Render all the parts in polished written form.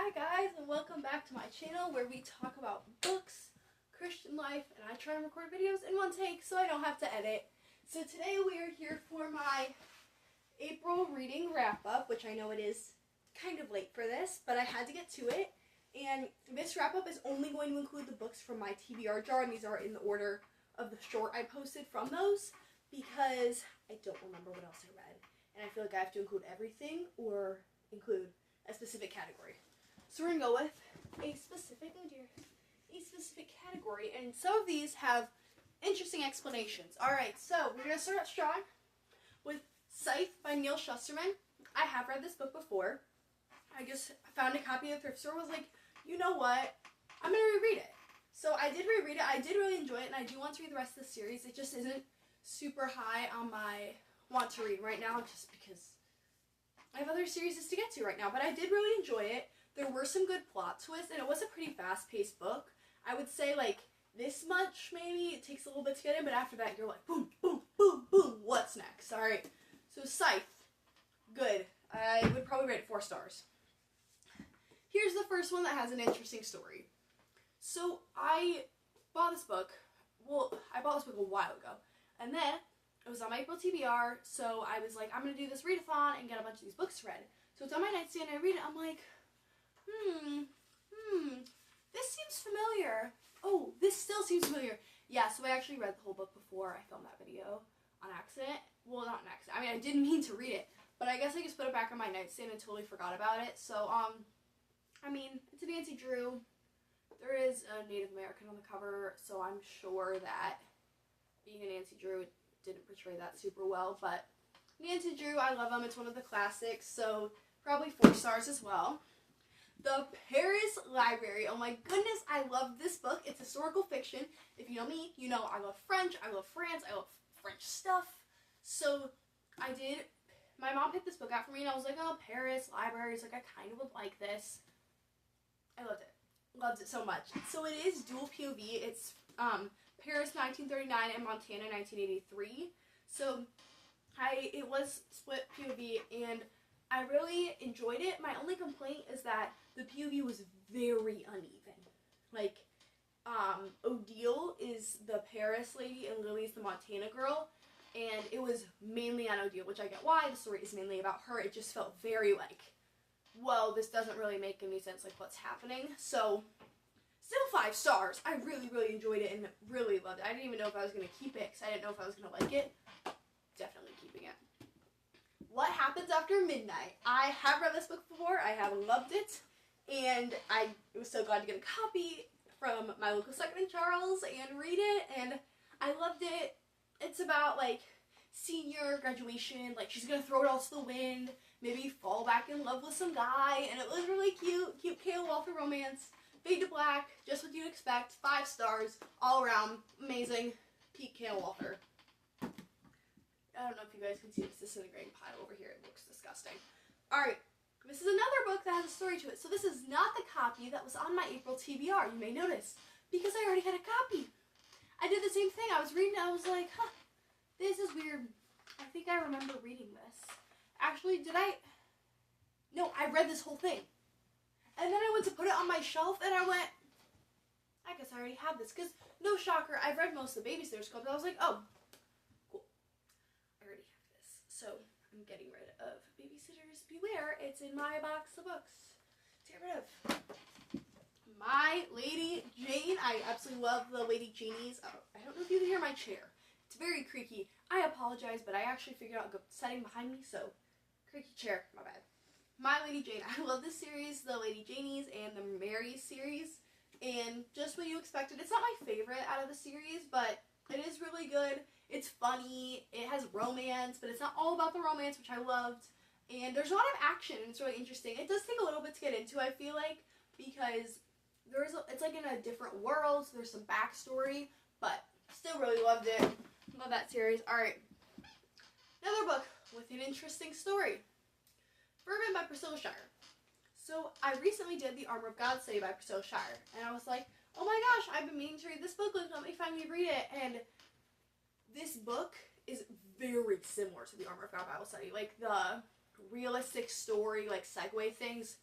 Hi guys, and welcome back to my channel where we talk about books, Christian life, and I try to record videos in one take so I don't have to edit. So today we are here for my April reading wrap-up, which I know it is kind of late for this, but I had to get to it. And this wrap-up is only going to include the books from my TBR jar, and these are in the order of the short I posted from those, because I don't remember what else I read. And I feel like I have to include everything or include a specific category. So we're going to go with a specific category. And some of these have interesting explanations. Alright, so we're going to start out strong with Scythe by Neal Shusterman. I have read this book before. I just found a copy at the thrift store, was like, you know what, I'm going to reread it. So I did reread it. I did really enjoy it, and I do want to read the rest of the series. It just isn't super high on my want to read right now, just because I have other series to get to right now. But I did really enjoy it. There were some good plot twists, and it was a pretty fast-paced book. I would say, like, this much, maybe. It takes a little bit to get in, but after that, you're like, boom, boom, boom, boom. What's next? Alright, so Scythe. Good. I would probably rate it 4 stars. Here's the first one that has an interesting story. So, I bought this book. Well, I bought this book a while ago. And then, it was on my April TBR, so I was like, I'm going to do this readathon and get a bunch of these books read. So it's on my nightstand, and I read it, I'm like, this seems familiar. Oh, this still seems familiar. Yeah, so I actually read the whole book before I filmed that video on accident. Well, not an accident. I mean, I didn't mean to read it, but I guess I just put it back on my nightstand and totally forgot about it. So, I mean, it's a Nancy Drew. There is a Native American on the cover, so I'm sure that being a Nancy Drew didn't portray that super well, but Nancy Drew, I love them. It's one of the classics, so probably 4 stars as well. The Paris Library. Oh my goodness, I love this book. It's historical fiction. If you know me, you know I love French, I love France, I love French stuff. So my mom picked this book out for me, and I was like, oh, Paris Libraries, like I kind of would like this. I loved it. Loved it so much. So it is dual POV. It's Paris 1939 and Montana 1983. So it was split POV, and I really enjoyed it. My only complaint is that the POV was very uneven. Like, Odile is the Paris lady and Lily's the Montana girl, and it was mainly on Odile, which I get why. The story is mainly about her. It just felt very like, whoa, this doesn't really make any sense, like what's happening. So, still 5 stars. I really, really enjoyed it and really loved it. I didn't even know if I was going to keep it because I didn't know if I was going to like it. Definitely keeping it. What Happens After Midnight. I have read this book before. I have loved it. And I was so glad to get a copy from my local second in Charles and read it. And I loved it. It's about, like, senior graduation. Like, she's going to throw it all to the wind. Maybe fall back in love with some guy. And it was really cute. Cute Kale Walker romance. Fade to black. Just what you'd expect. 5 stars. All around. Amazing. Peak Kale Walker. I don't know if you guys can see this disintegrating pile over here. It looks disgusting. Alright, this is another book that has a story to it. So this is not the copy that was on my April TBR, you may notice, because I already had a copy. I did the same thing. I was reading it, I was like, huh, this is weird. I think I remember reading this. Actually, No, I read this whole thing. And then I went to put it on my shelf, and I went, I guess I already have this, because, no shocker, I've read most of the Babysitter's Club, and I was like, oh, so I'm getting rid of Babysitters Beware. It's in my box of books to get rid of. My Lady Jane. I absolutely love the Lady Janies. I don't know if you can hear my chair. It's very creaky. I apologize, but I actually figured out a good setting behind me, so creaky chair, my bad. My Lady Jane. I love this series, the Lady Janies and the Mary series, and just what you expected. It's not my favorite out of the series, but it is really good. It's funny, it has romance, but it's not all about the romance, which I loved. And there's a lot of action, and it's really interesting. It does take a little bit to get into, I feel like, because it's like in a different world, so there's some backstory, but still really loved it. Love that series. Alright, another book with an interesting story. Fervent by Priscilla Shirer. So, I recently did the Armor of God study by Priscilla Shirer, and I was like, oh my gosh, I've been meaning to read this book, let me finally read it, and this book is very similar to the Armor of God Bible study. Like, the realistic story, like, segue things,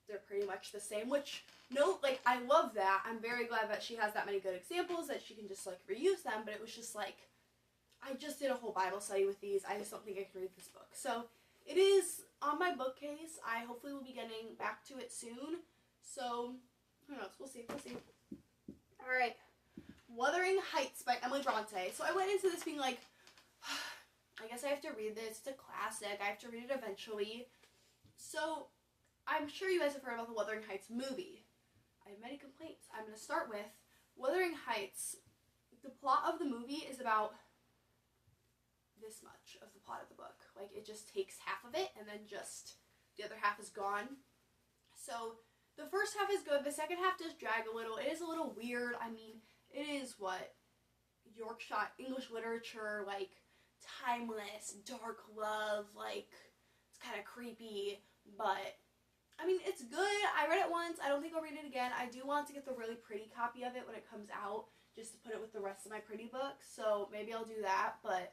they're pretty much the same, which, no, like, I love that. I'm very glad that she has that many good examples, that she can just, like, reuse them, but it was just, like, I just did a whole Bible study with these. I just don't think I can read this book. So, it is on my bookcase. I hopefully will be getting back to it soon. So, who knows? We'll see. We'll see. Alright. Wuthering Heights by Emily Bronte. So, I went into this being like, I guess I have to read this. It's a classic. I have to read it eventually. So, I'm sure you guys have heard about the Wuthering Heights movie. I have many complaints. I'm going to start with Wuthering Heights. The plot of the movie is about this much of the plot of the book. Like, it just takes half of it, and then just the other half is gone. So, the first half is good. The second half does drag a little. It is a little weird. I mean, it is what? Yorkshire English literature, like, timeless, dark love, like, it's kind of creepy, but, I mean, it's good. I read it once. I don't think I'll read it again. I do want to get the really pretty copy of it when it comes out, just to put it with the rest of my pretty books, so maybe I'll do that, but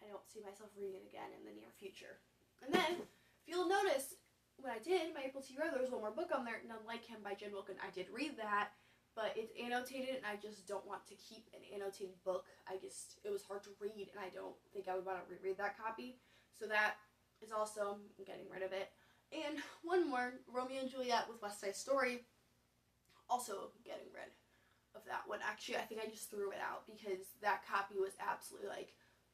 I don't see myself reading it again in the near future. And then, if you'll notice, when I did my April TBR, there was one more book on there, None Like Him by Jen Wilkin. I did read that, but it's annotated, and I just don't want to keep an annotated book. It was hard to read, and I don't think I would want to reread that copy. So that is also, I'm getting rid of it. And one more, Romeo and Juliet with West Side Story, also getting rid of that one. Actually, I think I just threw it out, because that copy was absolutely, like,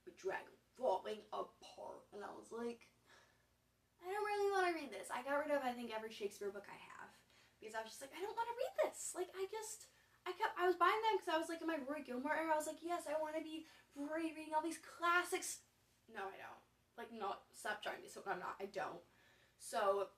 the dragon falling apart, and I was like, I don't really want to read this. I got rid of, I think, every Shakespeare book I have, because I was just like, I don't want to read this. Like, I was buying them because I was like in my Rory Gilmore era. I was like, yes, I want to be reading all these classics. No, I don't. Like, no, stop trying to be something I'm not. I don't. So,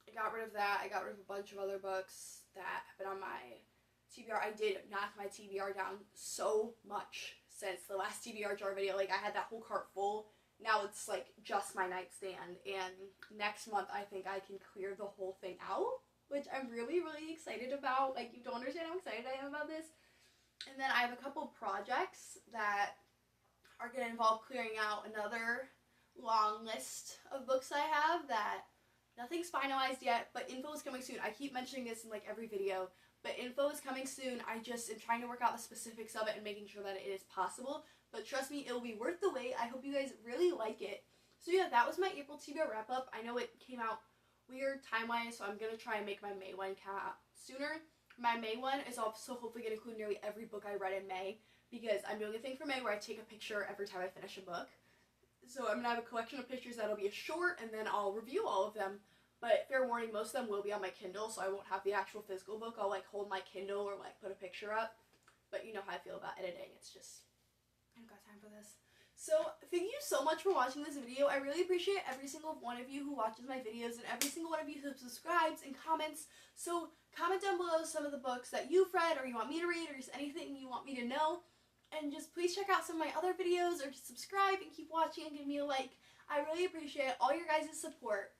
I got rid of that. I got rid of a bunch of other books that have been on my TBR. I did knock my TBR down so much since the last TBR jar video. Like, I had that whole cart full. Now it's, like, just my nightstand. And next month, I think I can clear the whole thing out, which I'm really, really excited about. Like, you don't understand how excited I am about this. And then I have a couple projects that are going to involve clearing out another long list of books I have that nothing's finalized yet, but info is coming soon. I keep mentioning this in, like, every video, but info is coming soon. I just am trying to work out the specifics of it and making sure that it is possible. But trust me, it will be worth the wait. I hope you guys really like it. So yeah, that was my April TBR wrap-up. I know it came out weird time-wise, so I'm going to try and make my May one come out sooner. My May one is also hopefully going to include nearly every book I read in May, because I'm doing a thing for May where I take a picture every time I finish a book. So I'm going to have a collection of pictures that'll be a short, and then I'll review all of them. But fair warning, most of them will be on my Kindle, so I won't have the actual physical book. I'll, like, hold my Kindle or, like, put a picture up. But you know how I feel about editing. It's just, I don't got time for this. So, thank you so much for watching this video. I really appreciate every single one of you who watches my videos, and every single one of you who subscribes and comments. So, comment down below some of the books that you've read, or you want me to read, or just anything you want me to know. And just please check out some of my other videos, or just subscribe and keep watching and give me a like. I really appreciate all your guys' support.